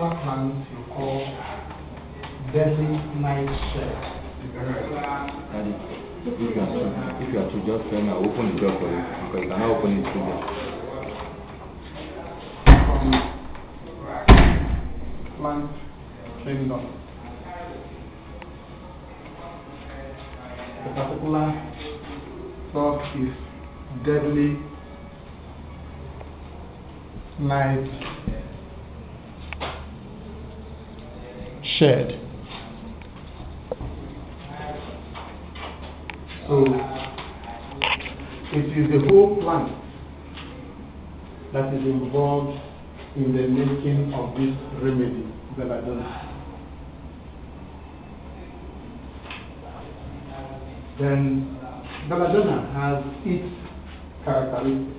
particular plant you call deadly nightshade. Daddy, if you are to just tell me, I'll open the door for you, because you cannot open it through there. Plant kingdom. The particular stuff is deadly nightshade. So it is the whole plant that is involved in the making of this remedy, belladonna. Then belladonna has its characteristics.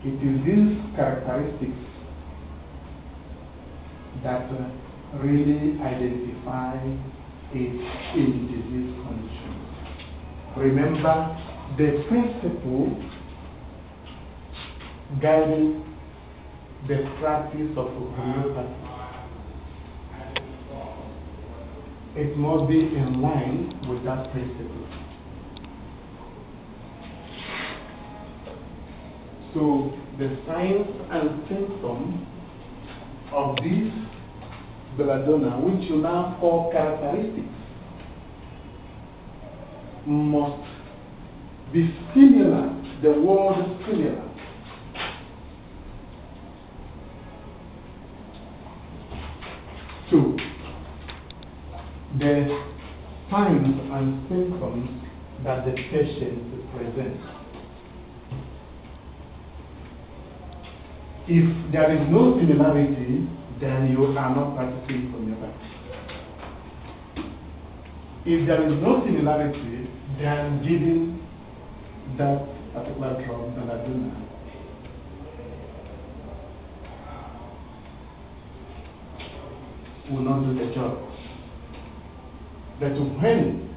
It is these characteristics that really identify it in disease condition. Remember the principle guiding the practice of homeopathy. It must be in line with that principle. So the signs and symptoms of this belladonna, which you now call characteristics, must be similar, the word similar. To the signs and symptoms that the patient presents. If there is no similarity, then you are not practicing homeopathy. If there is no similarity, then giving that particular drug, belladonna, will not do the job. But when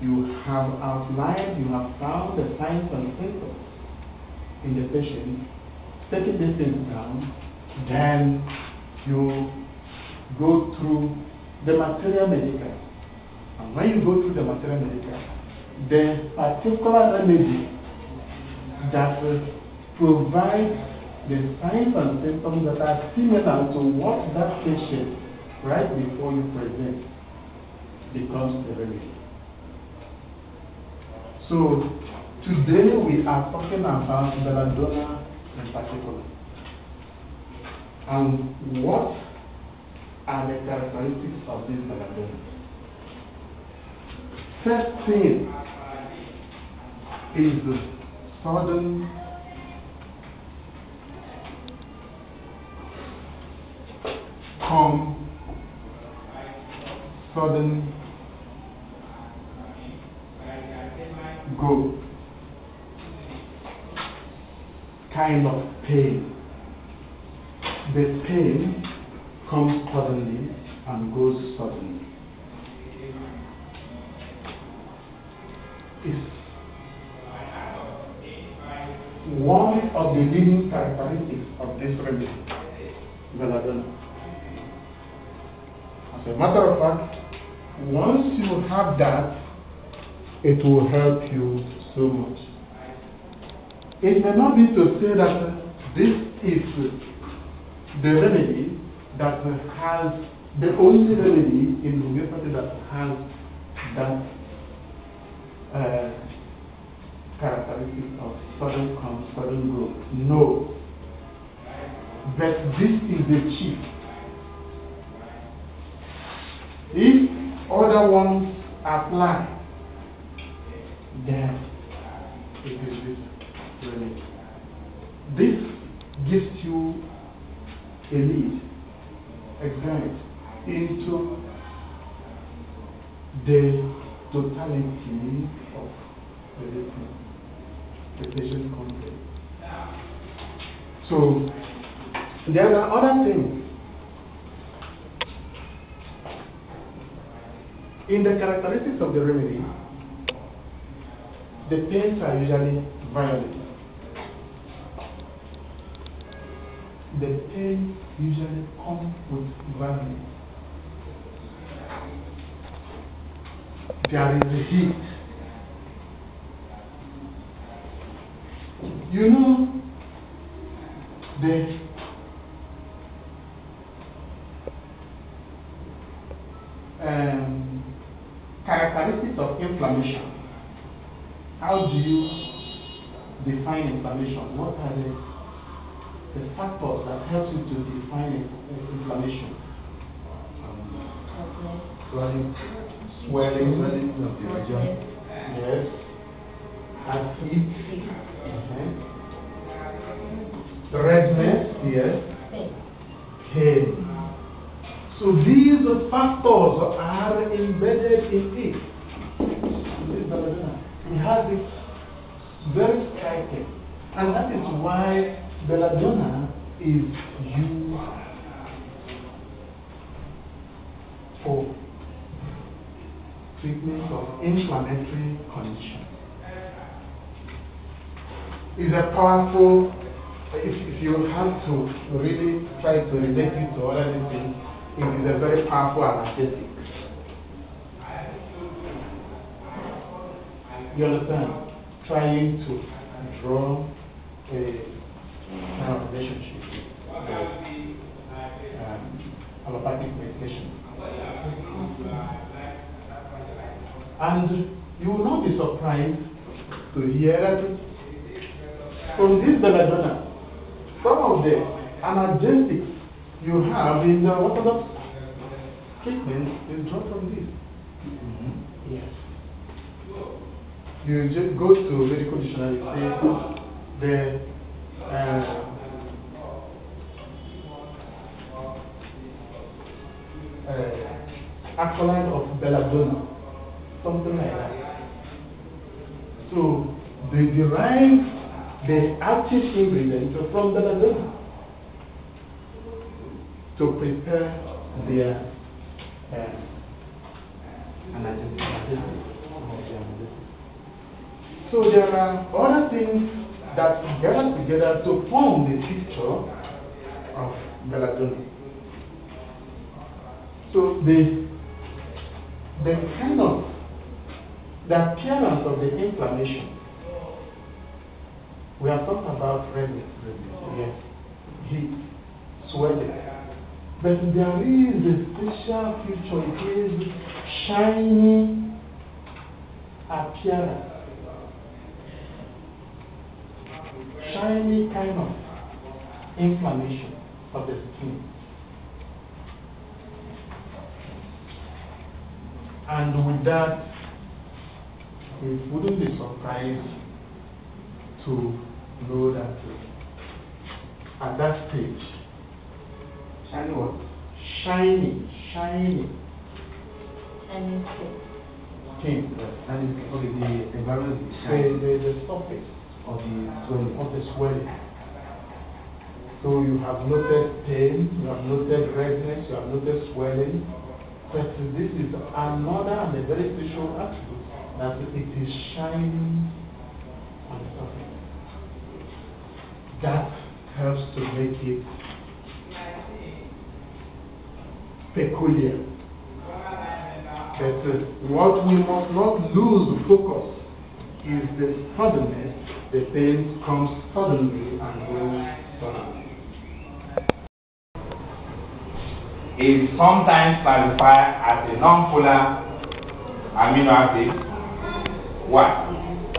you have outlined, you have found the signs and symptoms in the patient, taking these things down, then you go through the material medical. And when you go through the material medical, the particular remedy that provides the signs and symptoms that are similar to what that patient right before you present becomes the remedy. So today we are talking about belladonna in particular. And what are the characteristics of this belladonna? First thing is the sudden go kind of pain. The pain comes suddenly and goes suddenly. It's one of the leading characteristics of this remedy, belladonna. As a matter of fact, once you have that, it will help you so much. It may not be to say that this is the remedy that has, the only remedy in homeopathy that has that characteristic of sudden come, sudden go. No. But this is the chief. If other ones apply, then it is this remedy. This gives you a lead, a guide into the totality of the patient complaint. So there are other things. In the characteristics of the remedy, the pains are usually violent. the pain usually comes with gravity. There is a heat. You know, the characteristics of inflammation. How do you define inflammation? What are the factors that help you to define inflammation? Swelling of the region. Yes. And heat. Redness. Yes. Pain. So these factors are embedded in it. It has it very striking. And that is why belladonna is used for treatment of inflammatory conditions. It's a powerful, if you have to really try to relate it to other things, it is a very powerful anesthetic. You understand? Trying to draw a kind of relationship with allopathic medication. And you will not be surprised to hear that from this belladonna, some of the analgesics you have in the orthodox treatment is drawn from this. Yes. You just go to medical dictionary, say the acolyte of belladonna, something like that. So they derive the active ingredient from belladonna to prepare their analgesic. So there are other things that gather together to form the picture of belladonna. So the kind of the appearance of the inflammation. We have talked about redness, yes, heat, swelling. But there is a special feature, it is shiny appearance. Shiny kind of inflammation of the skin. And with that, we wouldn't be surprised to know that at that stage, shiny what? Shiny. And Skin. And okay, the environment is shiny. The surface of the swelling. So you have noted pain, you have noted redness, you have noted swelling. But this is another and a very special attribute, that it is shining on the surface. That helps to make it peculiar. But what we must not lose focus is the suddenness. The pain comes suddenly and goes suddenly. Is sometimes classified as a non-polar amino acid. Why?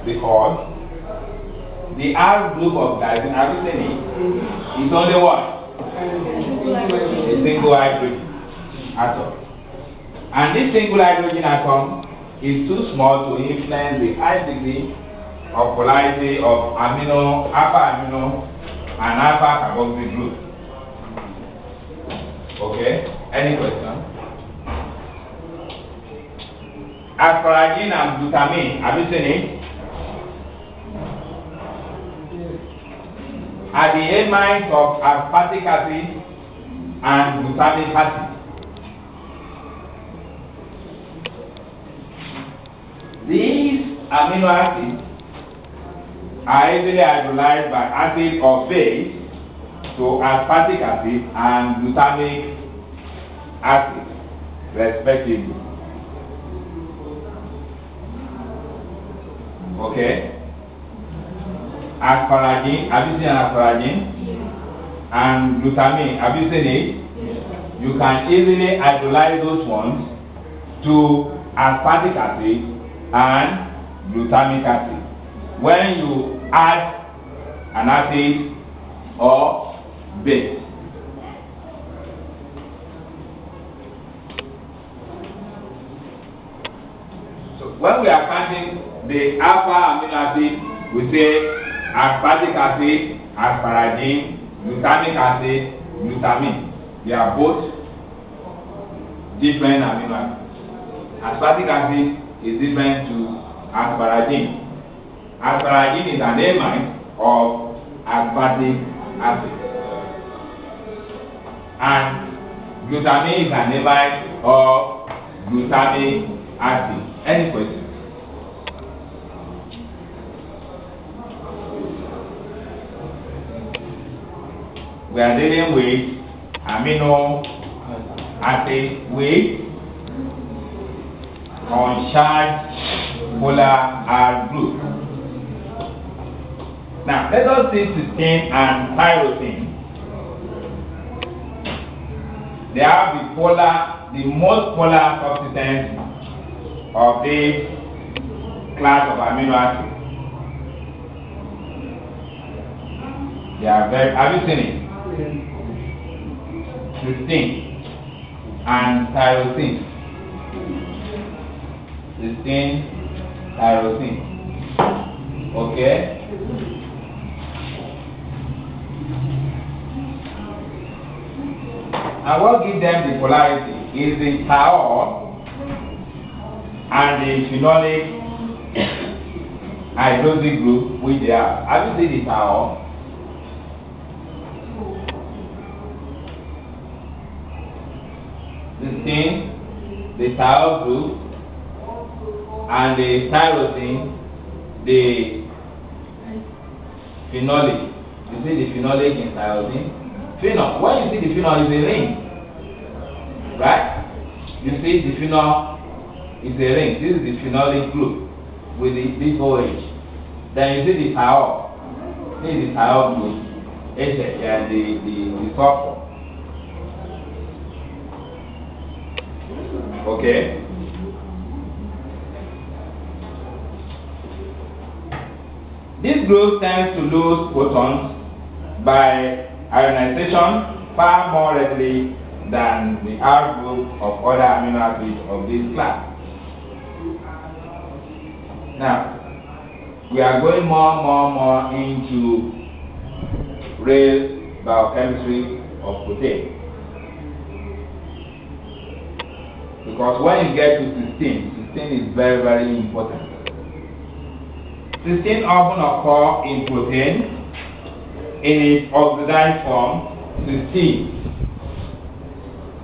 Because the R group of glycine is only what? A single hydrogen atom. And this single hydrogen atom is too small to influence the high degree of polarity of amino, alpha amino, and alpha carboxyl group. Okay, any question? Asparagine and glutamine, have you seen it? Are the amides of aspartic acid and glutamic acid. These amino acids are easily hydrolyzed by acid or base to aspartic acid and glutamic acid, respectively. Okay? Asparagine, have you seen asparagine? And glutamine, have you seen it? You can easily hydrolyze those ones to aspartic acid and glutamic acid. When you add an acid or base. So when we are counting the alpha amino acid, we say aspartic acid, asparagine, glutamic acid, glutamine. They are both different amino acids. Aspartic acid is different to asparagine. Asparagine is an amide of aspartic acid. And glutamine is an amide of glutamic acid. Any questions? We are dealing with amino acid with uncharged polar R group. Now let us see cysteine and tyrosine. They are the most polar substance of this class of amino acids. They are very, have you seen it? Cysteine and tyrosine. Cysteine, tyrosine. Okay? And what gives them the polarity is the thiol and the phenolic hydroxy group which they have. Have you seen the thiol? Cysteine, the thiol group, and the tyrosine, the phenolic. You see the phenolic in tyrosine? Phenol. When you see the phenol, is a ring, right? You see the phenol is a ring. This is the phenolic group with the big OH. Then you see the thiol. This is the thiol group, and the sulfur. Okay. This group tends to lose photons by ionization far more readily than the R group of other amino acids of this class. Now, we are going more into real biochemistry of protein. Because when you get to cysteine is very, very important. Cysteine often occur in protein in its oxidized form, cysteine.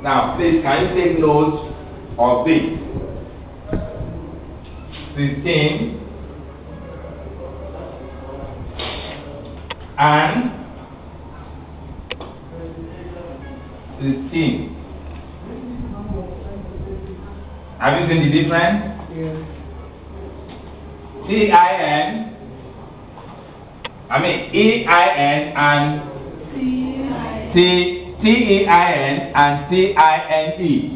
Now, please, can you take note of this? Cysteine and cysteine. Have you seen the difference? Yes. EIN and TEIN and TINE.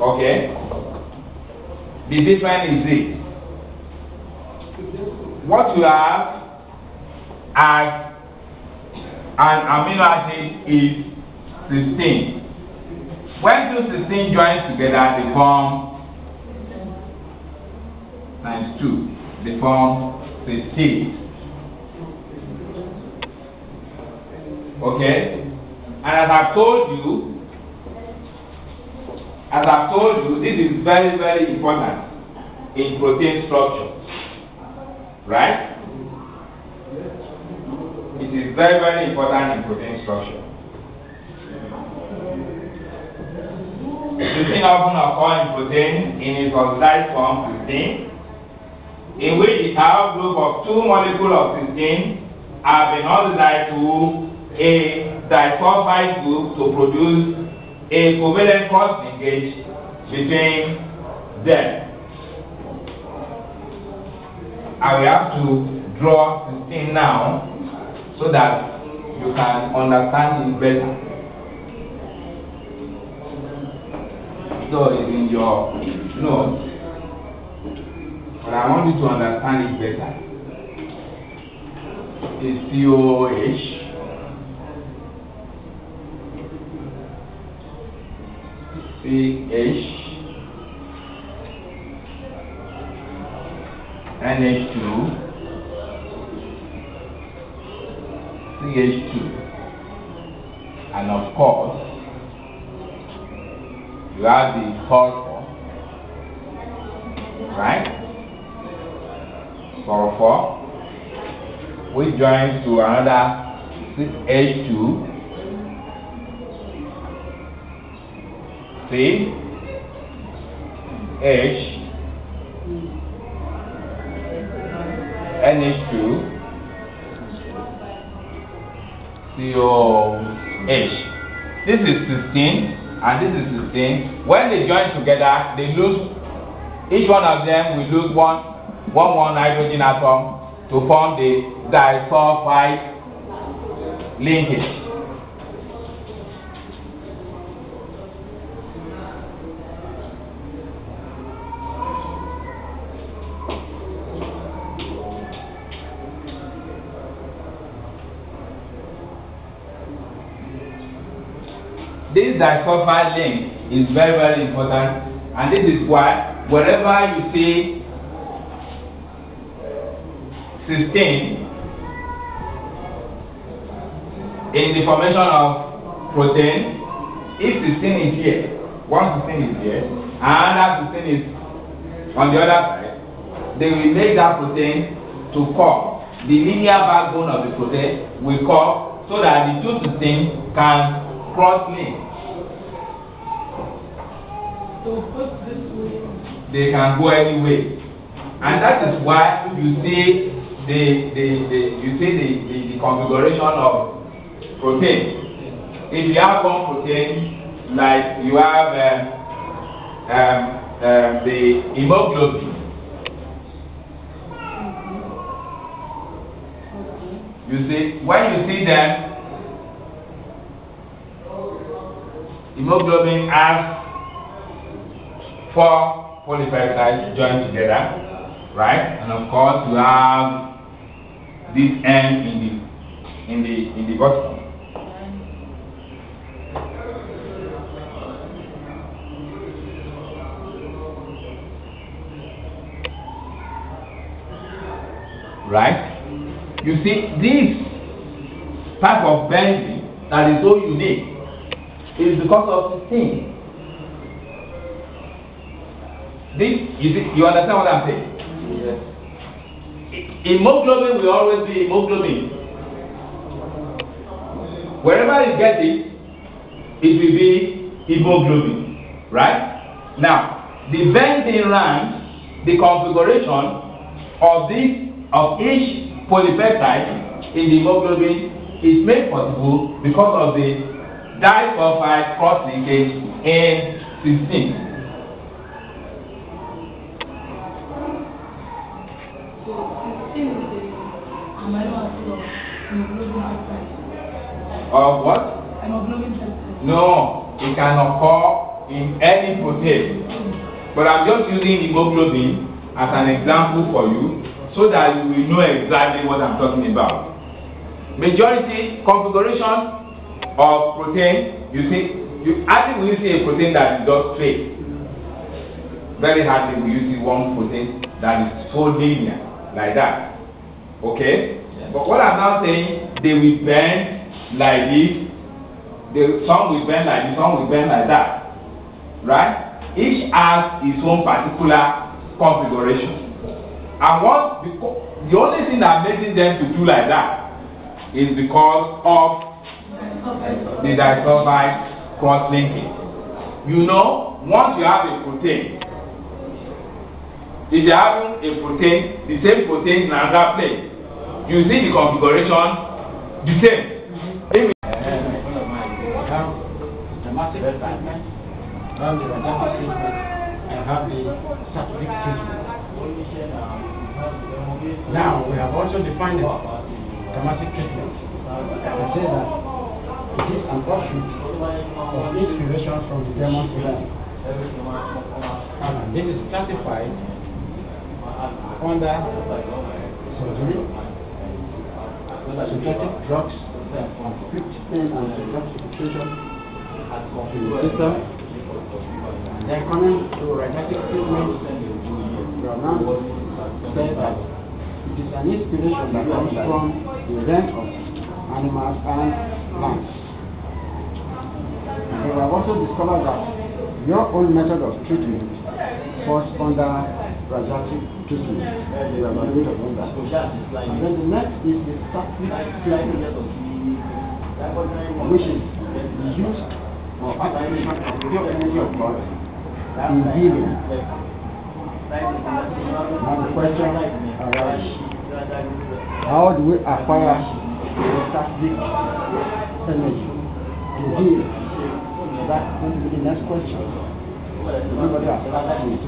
Okay? The difference is this. What you have as an amino acid is cysteine. When two cysteine join together, they form times 2. They form cysteine. Okay? And as I've told you, this is very, very important in protein structure. Right? It is very, very important in protein structure. Cysteine often occur in protein in its oxidized form, cysteine, in which the thiol group of 2 molecules of cysteine have been oxidized to a disulfide group to produce a covalent cross linkage between them. I will have to draw the thing now so that you can understand it better. So it's in your notes, but I want you to understand it better. It's COH, CH, NH2, CH2, and of course you have the sulfur, right? Sulfur, which joins to another H2, C, H, NH2, COH. This is 16 and this is 16. When they join together, they lose, each one of them will lose one hydrogen atom to form the disulfide linkage. This disulfide link is very, very important, and this is why wherever you see 16 in the formation of protein, if 16 is here, one 16 is here, and another 16 is on the other side, they will make that protein to curve. The linear backbone of the protein will curve so that the two 16 can cross-link. So put this way. They can go any way, and that is why you see the configuration of protein. If you have one protein, like you have the hemoglobin, you see, when you see them, hemoglobin has 4 polypeptides joined together, right? And of course, you have this end in the bottom. Right? You see, this type of bending that is so unique is because of the thing. This, you understand what I'm saying? Yes. Hemoglobin will always be hemoglobin. Wherever you get it, it will be hemoglobin. Right? Now, the bending rank, the configuration of each polypeptide in the hemoglobin is made possible because of the disulfide cross linkage in 16. Of what? No, it can occur in any protein. But I'm just using hemoglobin as an example for you so that you will know exactly what I'm talking about. Majority configuration of protein, you see, I think we see a protein that is just straight. Very hardly we see one protein that is so linear, like that. Okay? Yeah. But what I'm now saying, they will bend like this. Some will bend like this, some will bend like that. Right? Each has its own particular configuration. And the only thing that makes them to do like that is because of the disulfide cross-linking. You know, once you have a protein, if you have a protein, the same protein in another place, You see the configuration, the same. If dramatic treatment, I have the radical treatment, I have the scientific treatment. Now, we have also defined the dramatic treatment. I say that it is an offshoot of inspiration from the demon's realm. And this is classified under surgery, synthetic drugs, treatment and detoxification, then coming to radical treatment, we are now saying that it is an inspiration that comes from the realm of animals and plants. And we have also discovered that your own method of treatment falls under radical treatment. We have agreed upon that. And then the next is the sacred treatment, which is the use or application of pure energy of God in healing. Now the question arises, how do we acquire the sacred energy to heal? That's going to be the next question. Remember that we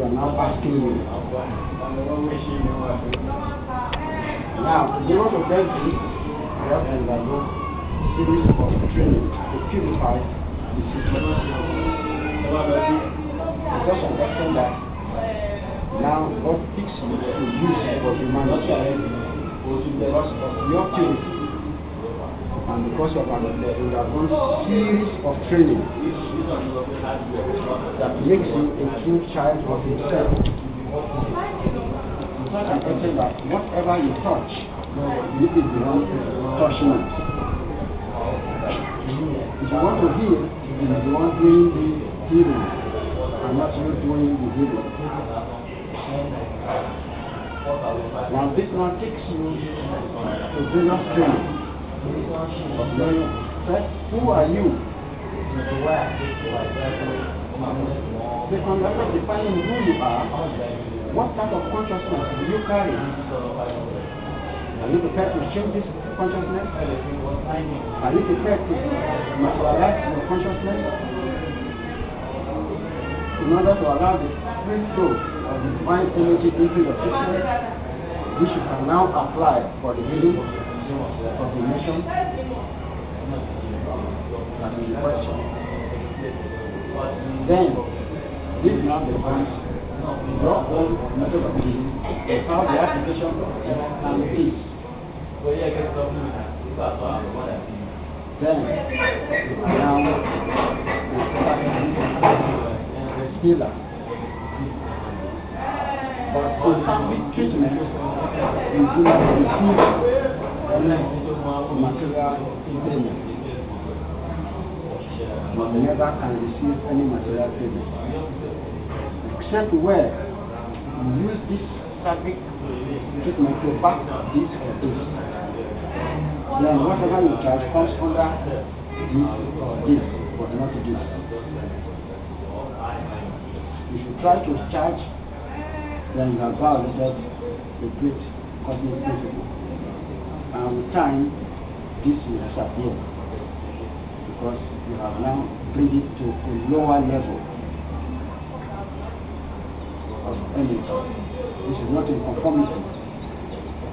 are now asking you. Now, if you want to get this, we have to undergo a series of training to purify the system. Just understand that now God picks you to use for humanity because of your purity and because of our series of training that makes you a true child of Himself. And I say that whatever you touch, you is the one touching it. If you want to heal, you is the one doing the healing, and not you doing the healing. Now this one takes you to various training of knowing first, who are you? Second, after defining who you are, what type of consciousness do you carry? Are you prepared to change this consciousness? Are you prepared to materialize your consciousness? In order to allow the free flow of the divine energy into your system, which you can now apply for the healing of the nation. That is the question. Then, this now defines your own method of healing and how the application can be. Then, now, the healer. But for complete treatment, you do not receive any material payment. You never can receive any material payment. Except where you use this sacred treatment to back this or this. Then whatever you charge comes under this or this, but not this. If you try to charge, then you have violated the great cosmic principle. And with time, this will disappear. Because you have now bring it to a lower level of energy. This is not in conformity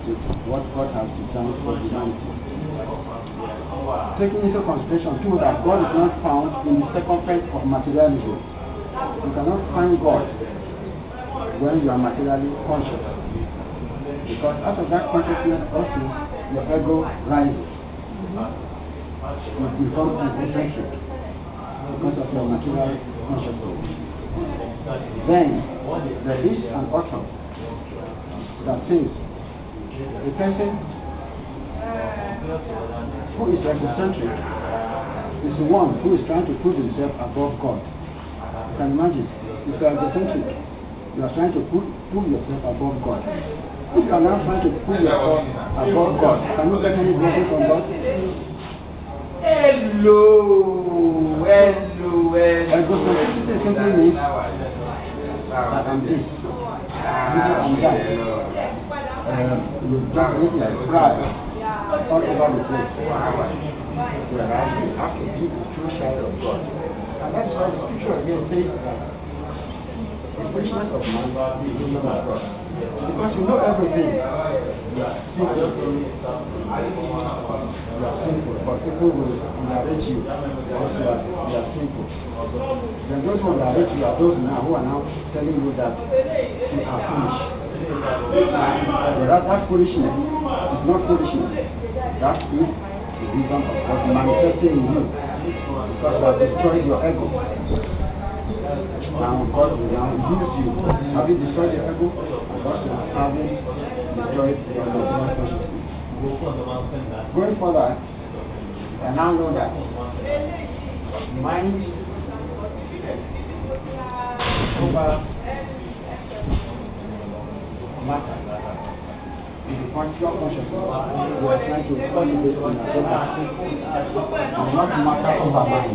with what God has designed for humanity. Taking into consideration too that God is not found in the circumference of materialism. You cannot find God when you are materially conscious. Because out of that consciousness also your ego rises. You become egocentric because of your material consciousness. Then there is an author that says a person who is egocentric is the one who is trying to put himself above God. You can imagine, if you are egocentric, you are trying to pull yourself above God. If you are now trying to pull yourself above God, can you get any blessing from God? Hello. Egocentricity simply means that I'm this, I'm that. you've done it like pride all over the place. Whereas you have to be the true child of God. And that's why the scripture again says the foolishness of man is the wisdom of God. Because you know everything. You are sinful. But people will narrate you because you are sinful. Then those who narrate you are those now who are now telling you that you are foolish. Whereas that foolishness is not foolishness. That is the wisdom of God manifesting in you. Because you have destroyed your ego. Now God will now use you. Have you destroyed your ego? And God will have destroyed your consciousness. Going further, I now know that mind over matter is the consciousness. We are trying to cultivate in our body, not matter over mind.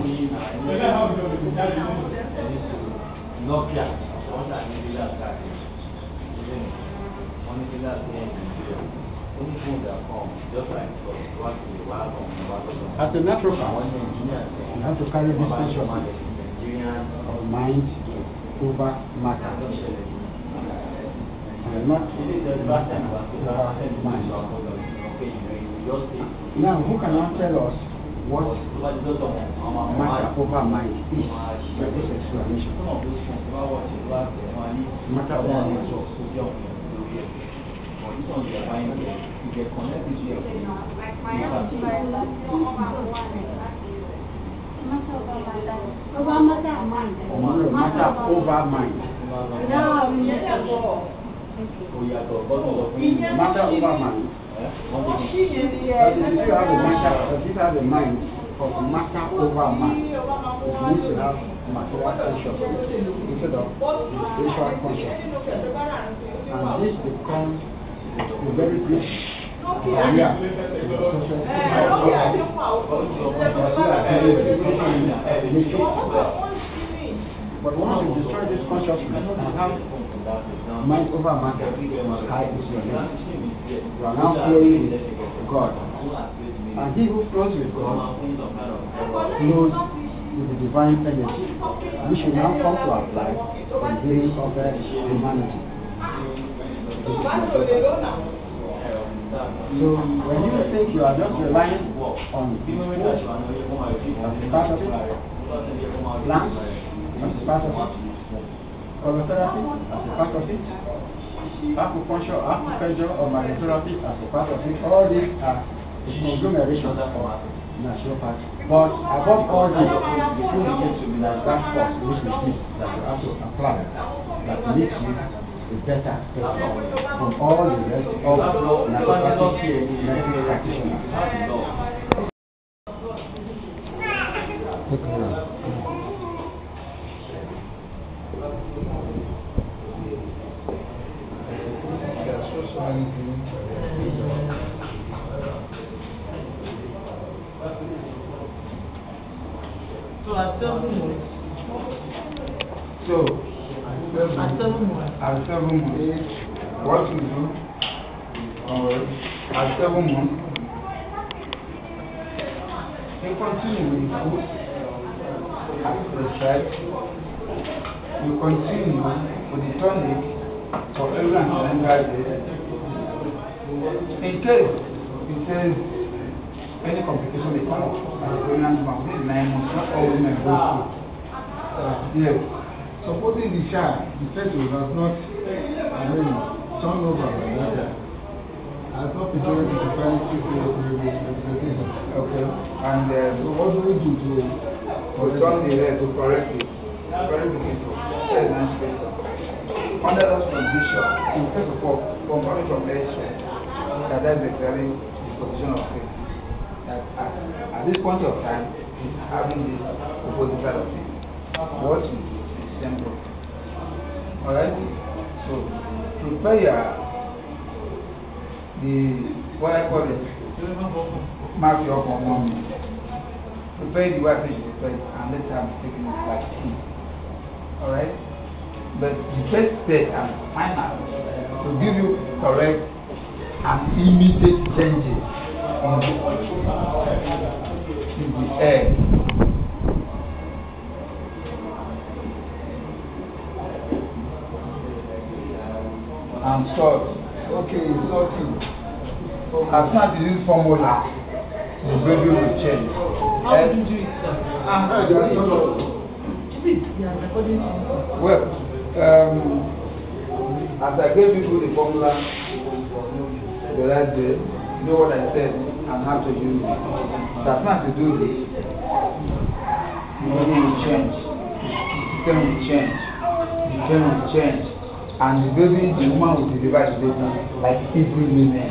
As a naturopath, you have to carry this consciousness of mind over matter. Not mind. Now, who can now tell us what matter over mind is? By this explanation. Matter over mind. Matter over mind. Matter over mind. If you have a mind of matter over mind, it means you have material consciousness instead of spiritual consciousness. And this becomes a very big area. But once you destroy this consciousness and have mind over matter, high is your name. You are now flowing with God. And he who flows with God flows with the divine energy. We should now come to our life in healing of humanity. So when you think you are just relying on food as a part of it, plants as a part of it, Homeopathy as a part of it, Acupuncture, Acupuncture or Naturopathy as a part of it, all these are conglomerations of Naturopathy. But above all this, you need to be like that force which is this that you have to apply that makes you a better person from all the rest of Naturopathy medical practitioners. So at 7 months. At 7 months, what to do? At 7 months, you continue with food as prescribed. You continue with the tonic for every and days. In case it says any complication may come up, pregnant mom, this 9 months, not all women go through. Yes. Supposing the child, the fetus has not turned over by that time, has not been given to the parents representation. Okay. And so what do we do to turn the head to correct it? Very beautiful. Very nice question. Under those conditions, first of all, coming from X-ray, that's exactly the position of things. At this point of time, it's having this opposite side of things. What is simple? Alright? So, prepare what I call it, mark your up on 1 minute. Prepare the way fish prepare and let them take it like tea. Alright? But the first step and final to give you correct and immediate changes in the egg. And salt. Okay, salting. As soon as you use formula, the baby will change. How do you do it, sir? Well, as I gave you the formula the last day, you know what I said and how to use it. So as soon as you do this, the baby will change, the system will change, the pain will change, and the baby, the woman will deliver the baby like every woman.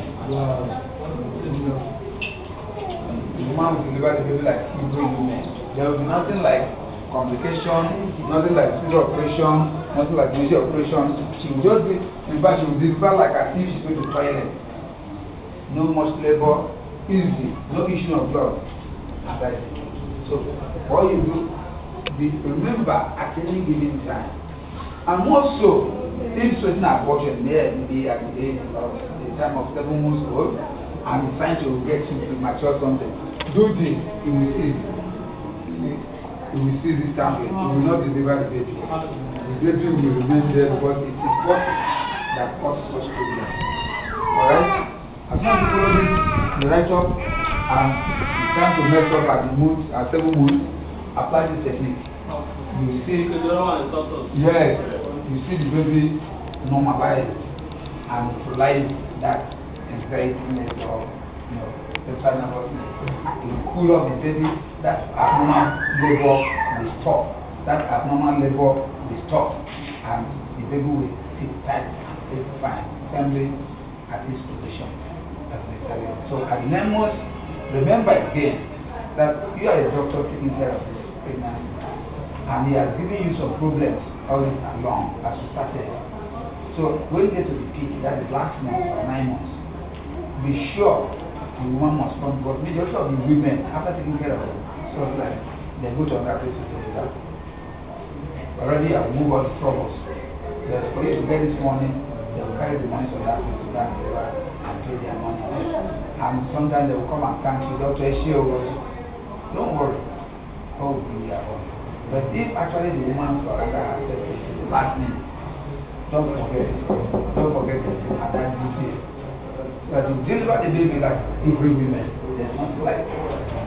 The woman will deliver the baby like every woman. There will be nothing like complication, nothing like serious operation, nothing like major operation. She will just be, in fact, she will deliver like as if she's going to the toilet. No much labor, easy, no issue of blood. Right. So, what you do, remember at any given time. And also, if certain abortion there be at the age of the time of 7 months old, and trying to get you to mature something, do this, you will see. You will see this time, you will not deliver the baby. The baby will remain there because it is what that causes such problems. Alright? As long as you follow this, the right up, and it's time to mess up at the month, at 7 months, apply this technique. You will see, yes, you see the baby normalize and neutralize that anxietiness or, the final nervousness. You cool off the baby, that abnormal labor will stop. That abnormal labor will stop, and the baby will sit tight and sit fine, firmly at this position. So at the 9 months, remember again that you are a doctor taking care of this pregnancy, and he has given you some problems all this along as you started. So when you get to the peak, that is last month or 9 months, be sure the woman must come, but majority of the women, after taking care of them, so like they go to another place to do that. Already I've moved all the troubles. There's for you to get this money, they will carry the money to that place to go and pay their money. And sometimes they will come and thank you, Dr. Eshio. Don't worry. Oh, yeah. But if actually the woman for herself is the last minute, don't forget it. Don't forget it. And that's detail. But to deliver the baby like every woman, there's nothing like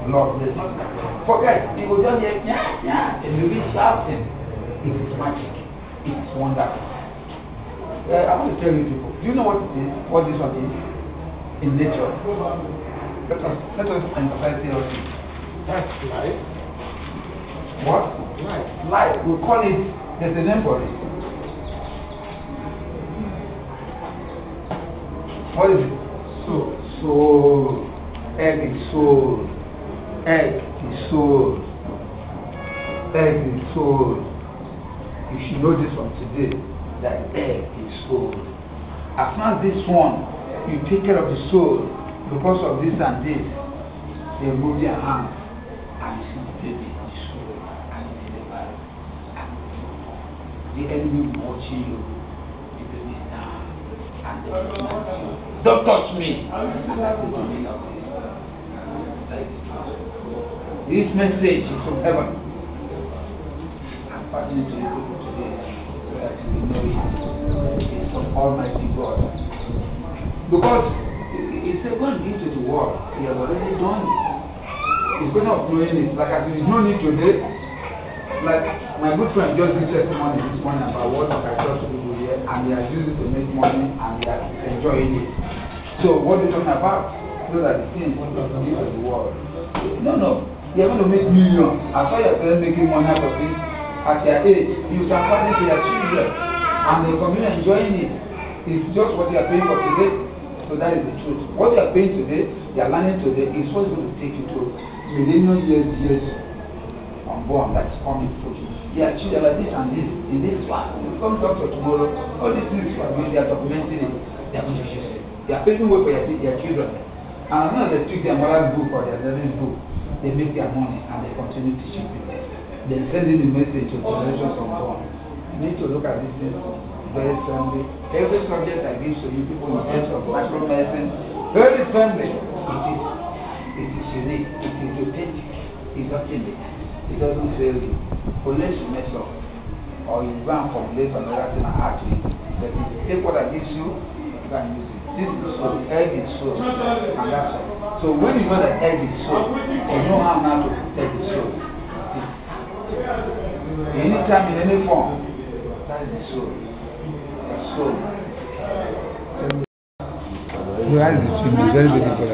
love. There's nothing like forget. You will just hear, yeah, and you'll be shouting. It is magic. It is wonderful. I want to tell you people, do you know what it is? What this one is? In nature. Let us emphasize it. That's life. What? Life. Life. We call it, there's a name for it. What is it? Soul. Egg is soul. Egg is soul. Egg is soul. You should know this from today. That egg is soul. As soon as this one, you take care of the soul because of this and this, they move their hand and you see the baby, the soul, and deliver. The enemy watching you, the baby is down, and they will not you. Don't touch me. This message is from heaven. I'm passing it to you today so that you will know it. It's from Almighty God. Because it's going into the world, he has already done it. He's going to upload it. Like I said, there's no need today. Like my good friend just did testimony this morning about what I taught people here, and they are using it to make money and they are enjoying it. So what are you talking about? So that the things will not be of the world. No. You're going to make millions. I saw your parents making money out of this at their age. You can pass it to your children and they continue enjoying it. It's just what you are paying for today. So that is the truth. What you are paying today, you are learning today, is what's going to take you to millennial years unborn that's coming for you. Yeah, children like this and this, in this one. You come doctor tomorrow, all these things are doing, they are documenting it, they are going to use it. They are paving way for their children. And as long as they treat their mother's book or their learning book, they make their money and they continue teaching people. They send in the message to generations unborn. You need to look at this thing very strongly. Every subject I give to you people in terms of natural medicine, very friendly. It is unique. It is authentic. It's authentic. It doesn't fail you. Unless you mess up, or you go and formulate another thing and add to it. But if you take what I give you, you can use it. This is so, egg is so, and that's all. So when you know that egg is so, you know how now to egg is so. Anytime in any form, that is the soul. The soul. You are very beautiful.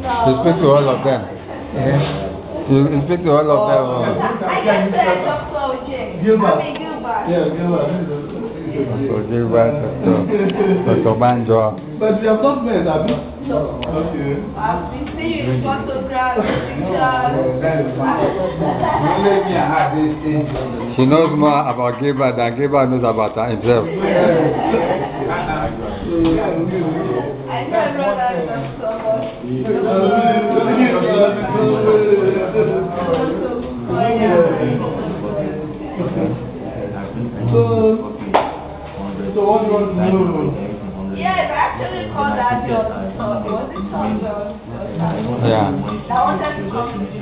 You speak to all of them. You speak to all of them. I can say Dr. Gilbert. Yeah, Gilbert. Dr. Banjo. But you have not met, have you? No. Okay. I've been seeing photographs, pictures. She knows more about Gilbert than Gilbert knows about himself. I know brother so So what do you want to do? yeah, I actually called that job. Was it called? Yeah. I wanted to come to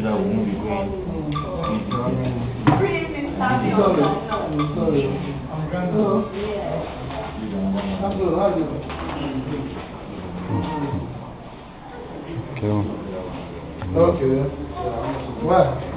Okay. Well.